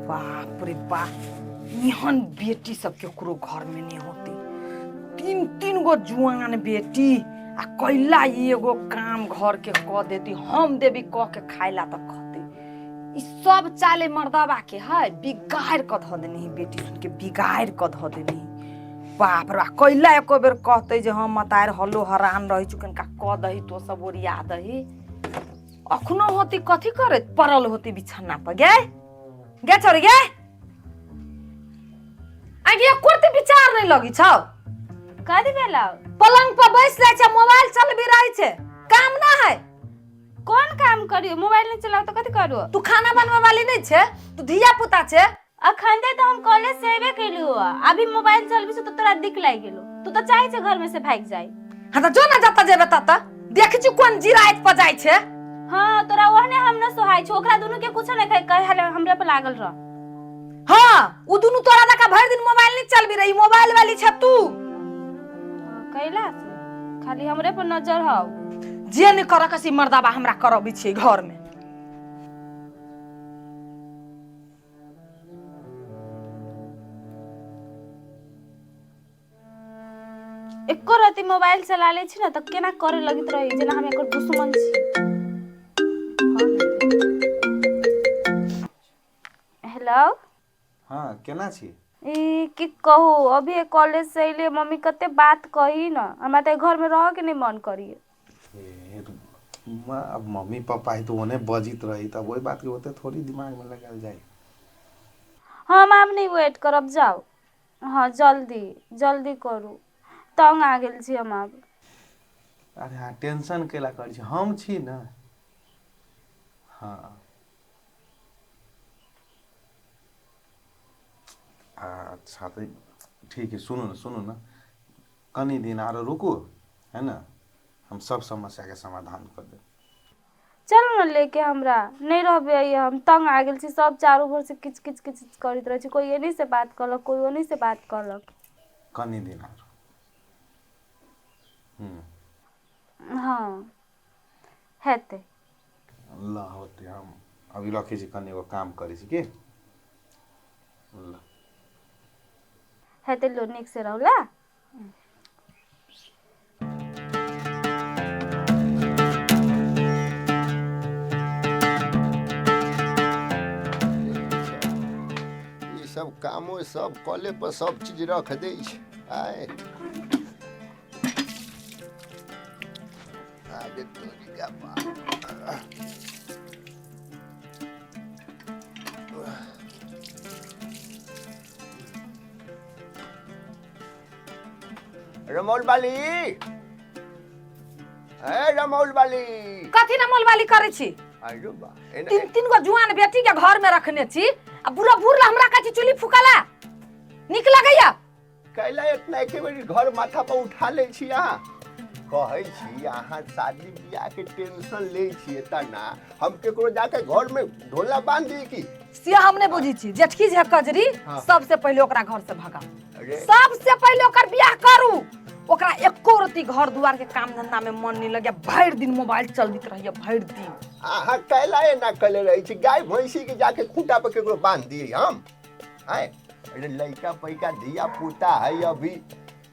बाप रे बाप, निहन बेटी सब केकरो घर में नहीं होती। तीन तीन गो जुआन बेटी आ कैला एगो काम घर के क देती, हम देवी क के खाइला तो खते। ई सब चाले मर्दबा के है, बिगाड़ क ध देनी बेटी सुन के, बिगाड़ क ध देनी। बाप रे, कैला एको बेर कहते जे हम मतार हल्लो हरान रही चुकन का क दही तो सब ओरिया दही। अखनो होती कथी करे, परल होती बिछन्ना पर। गे छोरी गे, आइडिया करते विचार नहीं लगी छौ। कथी भेलौ? पलंग पर बैस जाय छै, मोबाइल चलबी रही छै, काम ना है। कोन काम करियो? मोबाइल नहीं चलाओ तो कथी करू? तू खाना बनवा वाली नहीं छे, तू धिया पुता छे। अखन तो हम कॉलेज से एबे कैलु, अभी मोबाइल चलबी से तो तोरा दिख लाग गेलो। तू तो चाहे छे घर में से भाग जाई। हां तो जो ना जाता जेबे ता देख छी कोन जिरायत पर जाय छे। हां तोरा ओहने हम न सोहाय छ, ओकरा दुनु के कुछ नहीं कहे हमरे पे लागल रह। हां उ दुनु तोरा दका भर दिन मोबाइल नहीं चलबी रही, मोबाइल वाली छे तू। कैला से खाली हमरे पर नजर हाउ। जे ने कर कसी मर्दाबा हमरा करबी छी घर में। एको राती मोबाइल चला ले छी ना त केना करे लगित रही जेना हम एकर दुश्मन छी। हेलो हाँ केना छी? ई की कहू, अभी कॉलेज से अइले, मम्मी कते बात कही ना, हमरा त घर में रह के नहीं मन करिए। अब मम्मी पापा है तो उन्हें बजित रही, तब वही बात के होते थोड़ी दिमाग में लगाल जाए। हम आप नहीं वेट करब, जाओ। हाँ जल्दी जल्दी करू, तंग आ गेल छी हम अब। अरे हाँ टेंशन केला कर छी, हम छी ना। हाँ अच्छा तो ठीक है, सुनो ना कनी दिन आरो रुको, है ना, हम सब समस्या के समाधान कर दे। चलो ना लेके, हमरा नहीं रहबे, हम तंग आ गेल छी। सब चारों भर से किच किच किच करत रहे छी, कोई एनी से बात करलक, कोई ओनी से बात करलक। कनी दिन आरो हाँ हेते ला होते। हम अभी रखे छी, कनी एगो काम करे छी के ला हेते लो, निक से रहला। ये सब कामों सब कॉले पर सब चीज रख दे छै। आए आगे तोरी का रमौल वाली, रमौल वाली कथी ना मोल वाली करे छी? आइयो बा तीन तीन गो जुआन बेटी के घर में रखने छी, अब बुरा बुरला हमरा काची चुली फुकाला निक लगैया। कैला इतना एके बेरी घर माथा पर उठा ले छी। अहाँ कहै छी अहाँ शादी बियाह के टेंशन ले छी तना, हम केकरो जाके घर में ढोला बांध दी की? से हम नहीं बुझी छी। जेठकी जे कजरी, हाँ। सबसे पहले ओकरा घर से भगा, अरे सबसे पहले ओकर बियाह करू। ओकरा एको रति घर दुआर के काम धंधा में मन नहीं लगे, भर दिन मोबाइल चलबीत रहिए, भर दिन। अहाँ कैला ना कले रही छी, गाय भैंसी के जाके खूंटा पर केकरो बांध दिए हम? आए अरे लइका पैका धिया पुता है, अभी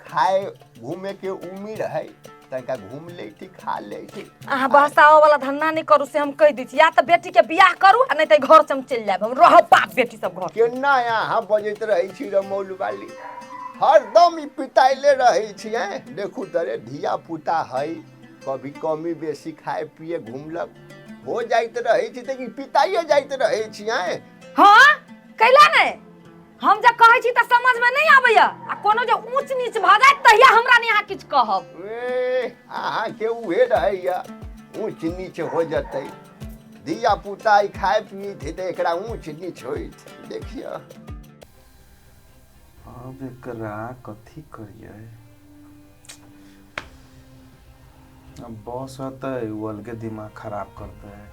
खाए घूमे के उम्र है, तनिका घूम ले थी, खा ले थी। अहाँ बहसाओ वाला धंधा नहीं करू, से हम कह दी छी। या तो बेटी के बियाह करू, आ नहीं तो घर से हम चल जाब, हम रहो बाप बेटी सब घर। केना यहाँ बजैत रही छी रमौल वाली, हरदम ई पिताइले रही छी। देखू तरे धिया पुता है, कभी कमी बेसी खाए पिए घूमलक, हो जाइत रही छी त पिताइए जाइत रही छी। हाँ कैला नहीं, हम जब कहै छी त समझ में नहीं आबैया, आ कोनो जे ऊंच नीच भ जाय तहिया हमरा नहीं यहाँ किछ कहब। अहाँ के उहे रहैया, ऊंच नीच हो जतै, धिया पुता खाए पिए थे त एकरा ऊंच नीच होइत। देखिए अब एकरा कथी करिए? अब बॉस आता है वो अलगे दिमाग खराब करता है,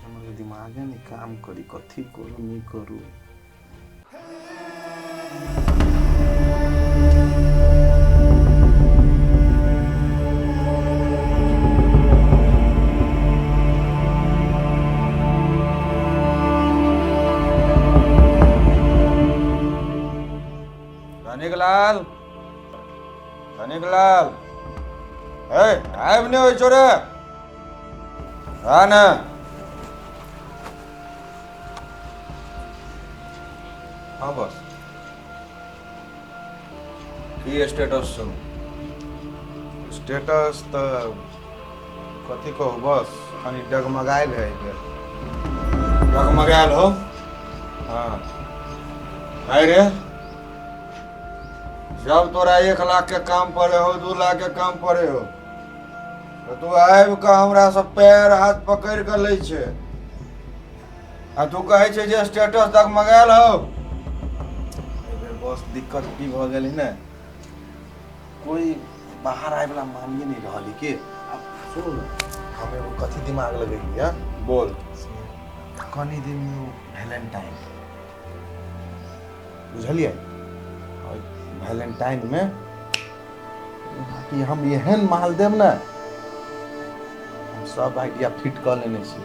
हमारे दिमाग नहीं काम करी, कथी करूँ नहीं करूँ। कनिकलाल कनिकलाल ए आब ने होय छोरे ना हाँ बस की स्टेटस छौ स्टेटस त कथी कहू बस कनी डगमगायल है बेर डगमगायल हो हाँ है रे जब तोरा 1 लाख के काम पड़े हो 2 लाख के काम पड़े हो तो तू आबि कऽ हमरा से पैर हाथ पकड़ के लै छै आ तू कहै छै जे स्टेटस डगमगायल हो एहि बेर बस दिक्कत की भऽ गेल है ने कोई बाहर आए वाला मानिए नहीं रहा के अब सुनो ना हम एगो कथी दिमाग लगेली है बोल कनी दिन में वैलेंटाइन बुझलिए वैलेंटाइन में कि हम एहन माल देव ना हम सब आइडिया फिट कर लेने छी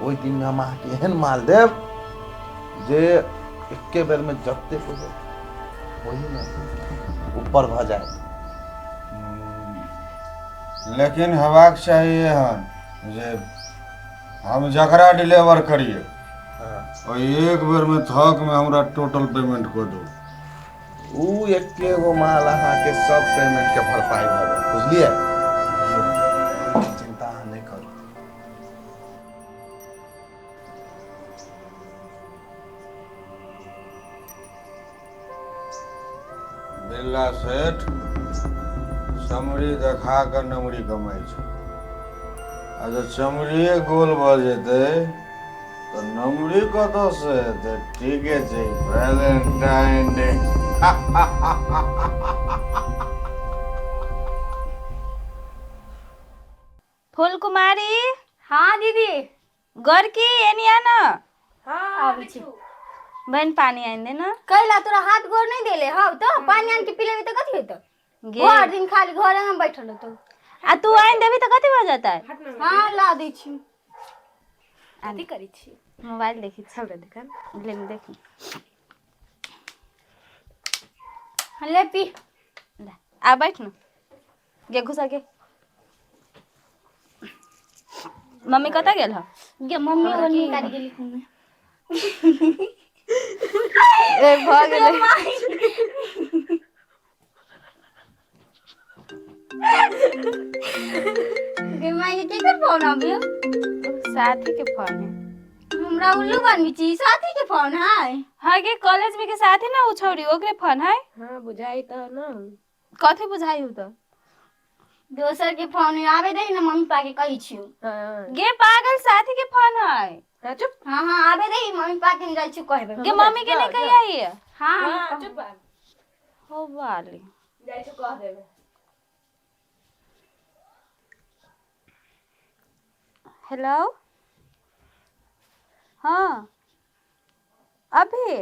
ओहि दिन में हम अहाँके एहन माल देव जे एके बेर में जते हो जाए वही में ऊपर भ जाए लेकिन हेबाक चाहिए एहन जे हम जकरा डिलीवर करिए ओहि एक बेर में थक में हमरा टोटल पेमेंट कऽ दो ऊ एके गो माल अहाँके सब पेमेंट के भरपाई भऽ जाएत बुझलिए चिंता अहाँ नहीं करू बिल्ला सेठ चमड़ी देखा कर नमरी कमाई छै आ जब चमड़िए गोल भऽ जेतै तो नमरी कतऽ से हेतै ठीके छै वैलेंटाइन डे फूल कुमारी हाँ दीदी गोरकी एनिया ना हाँ बहन पानी आइन दे ना कैला तोरा हाथ गोर नहीं देले हव तो पानी आन के पीले तो कथी होतो गे हर दिन खाली घरे में बैठल होतो आ तू आइन देबी तो कथी हो जाता है हाँ ला दै छी कथी करै छी मोबाइल देखी छौरे देखन ले देखी ले पी ले आ बैठ ना गे घुसा गे मम्मी कतऽ गेल ह गे मम्मी वो निकाल गेली घूमे ए भ गेलै गे माई के कर फोन आबियो साथी के फोन है हमरा उल्लू बनबी छी साथी के फोन है हाँ गे कॉलेज में के साथी ना उ छौरी ओकरे फोन है हाँ बुझाई तो ना कथी बुझाई हो तो दोसर के फोन आवे दे ना मम्मी पा के कहि छियो हाँ गे पागल साथी के फोन है हाँ, चुप हाँ हाँ आवे दे मम्मी पा के जाई छी कहबे गे मम्मी के नहीं कही आई है हाँ हाँ चुप बात हो वाली जाई तो कह देबे हेलो हाँ अभी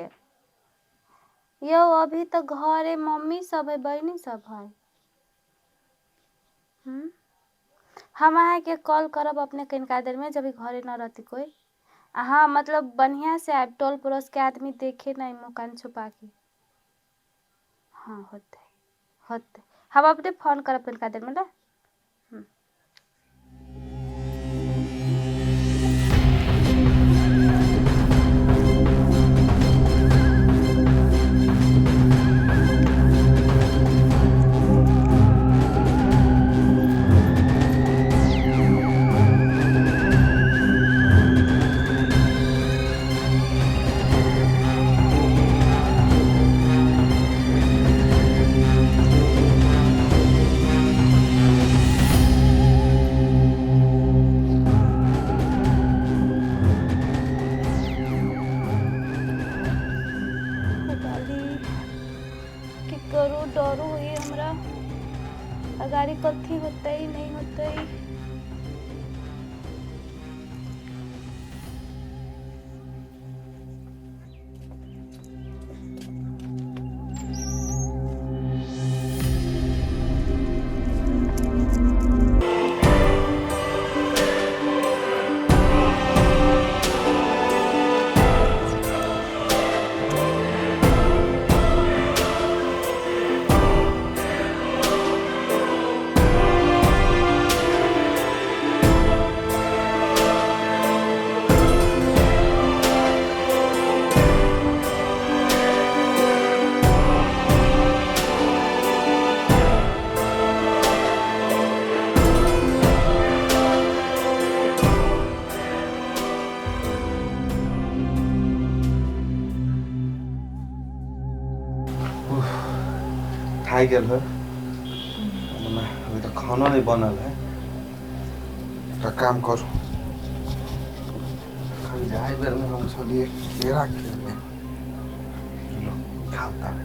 यो अभी तो घरे मम्मी सब है बहनी सब है हम अहाँ के कॉल करब अपने कनिका देर में जब घरे न रहती कोई हाँ मतलब बढ़िया से आब टोल पड़ोस के आदमी देखे नहीं मुकान छुपा के हाँ होते होते हम अपने फोन करब कनिका देर में ना करो डरो हुई हमरा अगाड़ी कथी होते नहीं होते खाए गेल है मने अभी तो खाना नहीं बनल है का काम करो खाली जाए बेर में हम चलिए केरा खेलने चलो खाता है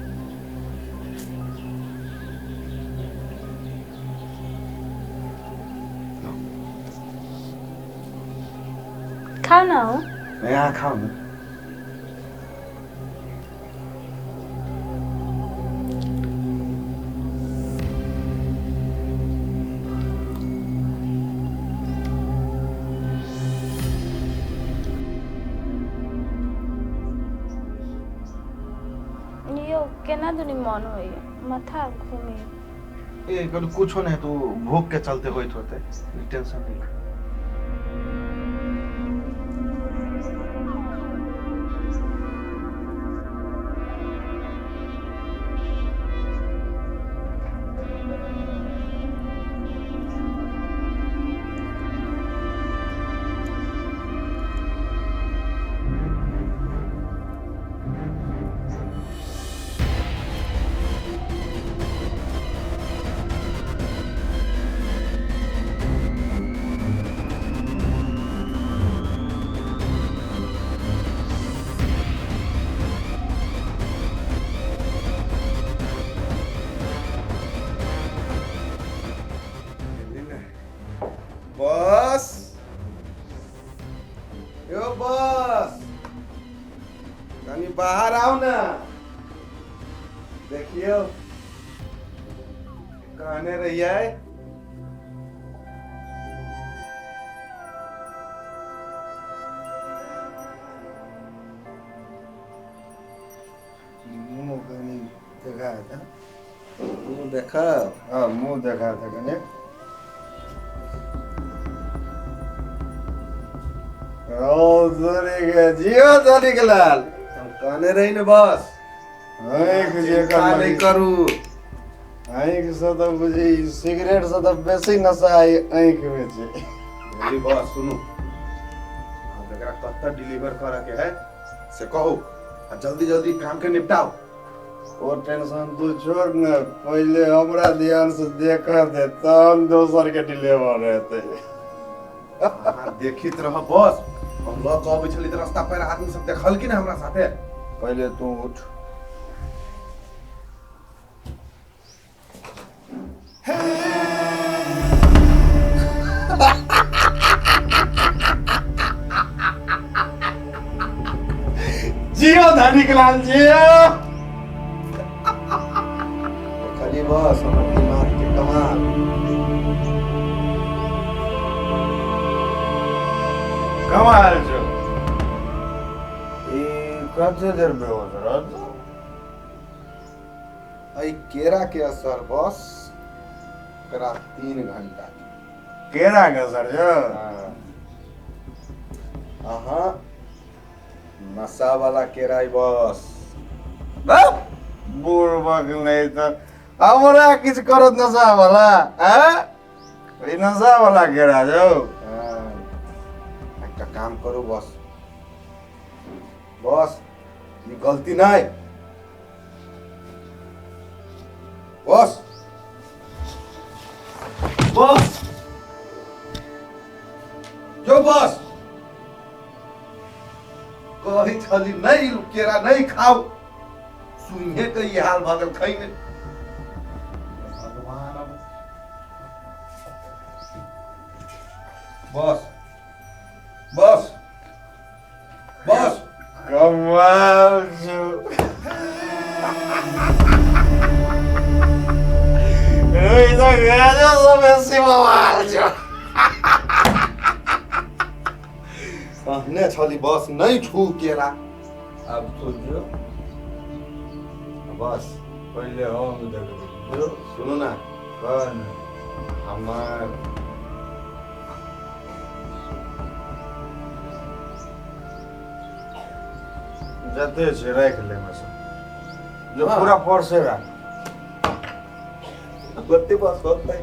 खाओ ना हो। मैं यहाँ खाऊं ना यो केना दुनी मन होई माथा घूमे। ये कुछ नहीं तो भूख के चलते होते टेंशन नहीं बस यो बस कहीं बाहर आओ ना देखियो कहने रहिए मुंह कहीं देखा था मुंह देखा हाँ मुंह देखा था कहीं जियो धनी के लाल हम कहने रही ने बस नहीं करू आँख से तो बुझी सिगरेट से तो बेसी नशा आँख में छे मेरी बात सुनो अब एकरा कत्ता डिलीवर करे के है से कहो आ जल्दी जल्दी काम के निपटाओ वो टेंशन तू छोड़ न पहले हमरा ध्यान से देख दे तब दोसर के डिलीवर रहते हाँ देखित रह बस हम लोग कब चली त रास्ता पर आदमी सब देखल कि ना हमरा साथे पहले तू उठ जियो धनी के लाल जियो खाली बस हमर दिमाग के कमाल कमाल छो ई कते देर में हो जरा आई केरा के असर बस करा 3 घंटा केरा का सर जो हाँ नशा वाला केरा ही बस बुढ़बक नहीं तो हमरा किछ करत नशा वाला हैं ई नशा वाला केरा जो একটা काम करो बस बस ये गलती नहीं बस बस जो बस कही छली नहीं केरा नहीं खाओ सुने के ये हाल भगल खाई ने भगवान बस बस बस कमाल छो ई तो गाजा सब ऐसे बवाल छो कहने छली बस नहीं छू केरा अब तो जो बस पहले हम देख लो सुनो ना कौन हमार जते छे राख ले में सब जो हाँ। पूरा फोर्स है गत्ते बस होता है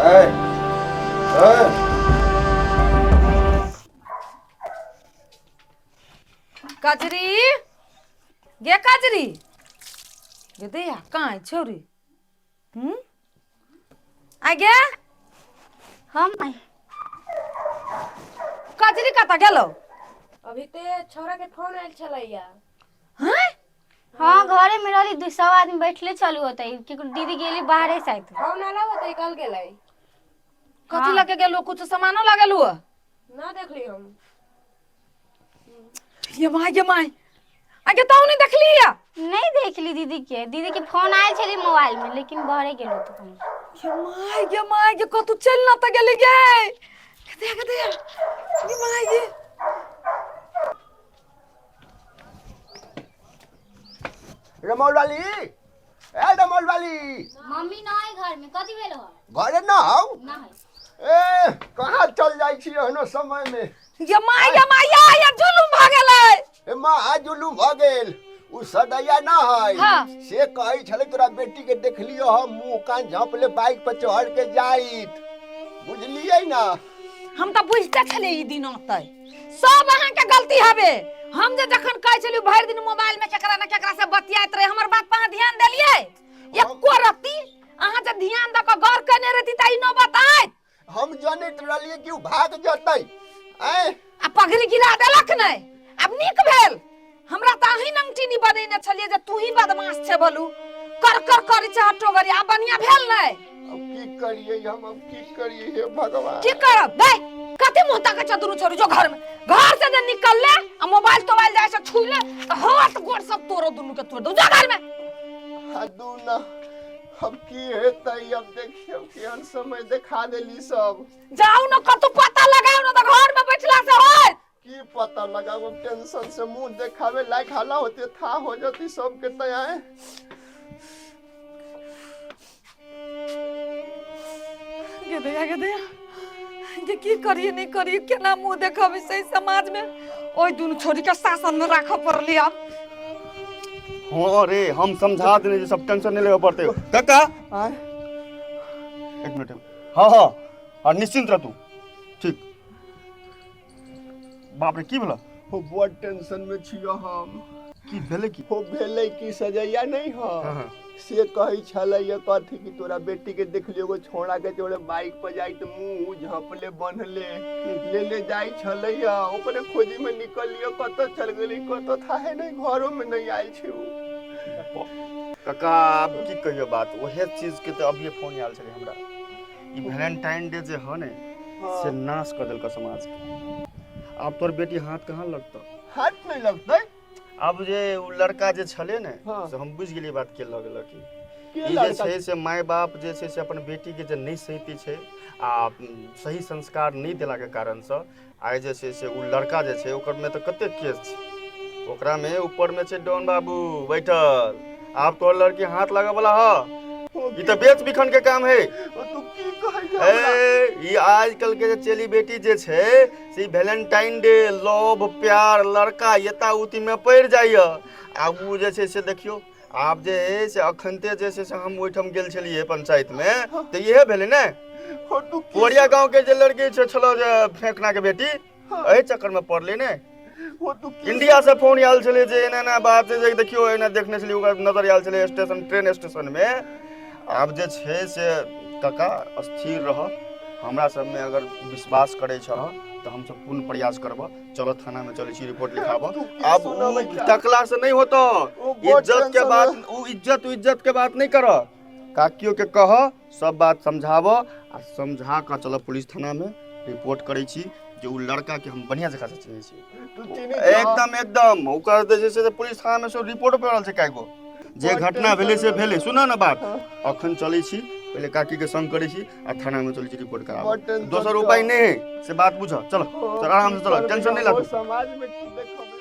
ए कजरी गे कजरी गे दैया कहाँ है छोरी आ गे हम कजरी कतऽ गेलो अभी ते छोरा के फोन आयल छलैया। हैं हाँ घरे में रहली 200 आदमी बैठले चलू होते कि दीदी गेली बाहरे शायद। फोन आला होते कल गेलै। कथी लगे गेलो कुछ सामानो लगेलू ना देखली हम। ये माय आगे तो नहीं देखली या नहीं देखली दीदी के फोन आयल छली मोबाइल में लेकिन बाहरे गेलो तो हम। ये माय कतू चल ना त गेली गे कते ये माय ये रमौल वाली ए रमौल वाली मम्मी ना है घर में कथी भेलो घरे ना हौ ना है ए कहाँ चल जाइ छी एहनो समय में ये माय या जुलुम भ गेलै ए माँ जुलुम भ गेल उ सदैया ना है हाँ। से कहै छले तोरा बेटी के देखलियो हम मुंह कान झाँपले बाइक पर चढ़ के जाइत बुझलियै ना हम त बुझते छले ई दिन होतै सब अहाँ के गलती हबे हम जे जखन कहै छलियो भरि दिन मोबाइल में केकरा न केकरा से बतियाइत रहे हमर बात पर ध्यान देलियै एको रत्ती अहाँ जे ध्यान द के गौर करने रहती त ई न बताइत हम जानैत रहलियै कि उ भाग जतै ए आ पगड़ी गिरा देलक नै अब नीक भेल हमरा त अही नंगटीनी बनेने छलिए जे तू ही बदमाश छे बोलू कर करी चाहतो गरी आ बढ़िया भेल नै अब की करिए हम अब की करिए हे भगवान की करब बे कते मुंह तक चदुरु छोरी जो घर में घर से जे निकल ले आ मोबाइल जाय से छुई ले त हाथ गोड़ सब तोरो दुनु के तोड़ दो जा घर में हादू ना अब की हेतै अब देखियो केहन समय देखा देली सब जाऊ न कतु पता लगाऊ न त घर में बैठला से होय की पता लगाओ टेंशन से मुंह देखावे लायक हाला होते था हो जाती सबके तयाए गे दया ये की करिए नहीं करिए केना मुंह देखबे सही समाज में ओइ दुनु छोरी के शासन में राख पड़ली अब हाँ रे हम समझा देने जो सब टेंशन नहीं लेवे पड़ते काका एक मिनट हाँ और निश्चिंत रह तू ठीक बाप रे की भेला हो बहुत टेंशन में छियो हम की भेले की हो भेलै की सजैया नहीं हो हाँ। से कहै छलै ये कथी कि तोरा बेटी के देख लियो छोड़ा के जोड़े बाइक पर जाई त मुंह झाँपले बनले ले जाई छलै या ओकरे खोजी में निकल लियो कत चल गेली कत था है नहीं घरों में नहीं आइल छी उ काका अब की कहियो बात ओहे चीज के तो अभी फोन आयल छले हमरा ई वैलेंटाइन डे जे ह ने से नाश कर देलक समाज के अब तोर बेटी हाथ कहाँ लगता हाथ नहीं लगतै अब जे उ लड़का जे छले ने हाँ। से हम बुझ गेलिए बात के लग लकी के ई जे लड़का छै से माय बाप जे छै से अपन बेटी के जे नहीं सहिती छै आ सही संस्कार नहीं देला के कारण से आइ जे छै से उ लड़का जे छै ओकर में त कते केस छै ओकरा में ऊपर में छै डॉन बाबू बैठल आप तोर लड़की हाथ लगा वाला ह ई त बेच बिखन के काम है तू की कहै छै ई आजकल के चेली बेटी जे छै से वैलेंटाइन डे लव प्यार लड़का यता उती में पड़ जाइए आब उ जे छै से देखियो आब जे है से अखनते जे छै से हम ओइठम गेल छलिए पंचायत में त इहे भेलै ने पोरिया गांव के जे लड़की छलो जे फेंकना के बेटी एही चक्कर में पड़ले ने इंडिया से फोन आयल छले जे एना बात जे देखियो एना देखने छलिए ओकर नजर आयल छले स्टेशन ट्रेन स्टेशन में आब जे छै से काका स्थिर रह हमरा सब में अगर विश्वास करे छ तो हम सब पूर्ण प्रयास करब चलो थाना में चले छी रिपोर्ट लिखाब अब टकला से नहीं होतो इज्जत के बात उ इज्जत के बात नहीं कर काकियो के कह सब बात समझाव आ समझा के चलो पुलिस थाना में रिपोर्ट करे छी जो उ लड़का के हम बढ़िया जगह से चिन्है छी एकदम ओकर जे छै से पुलिस थाना में से रिपोर्ट पे रहल छै कागो जे घटना भेले से भेले सुना ना बात अखन चले छी पहले काकी के संग करे छी आ थाना में चले छी रिपोर्ट कराबो दोसर उपाय नहीं है से बात बुझ चलो आराम से चलो टेंशन नहीं ला समाज में की देखब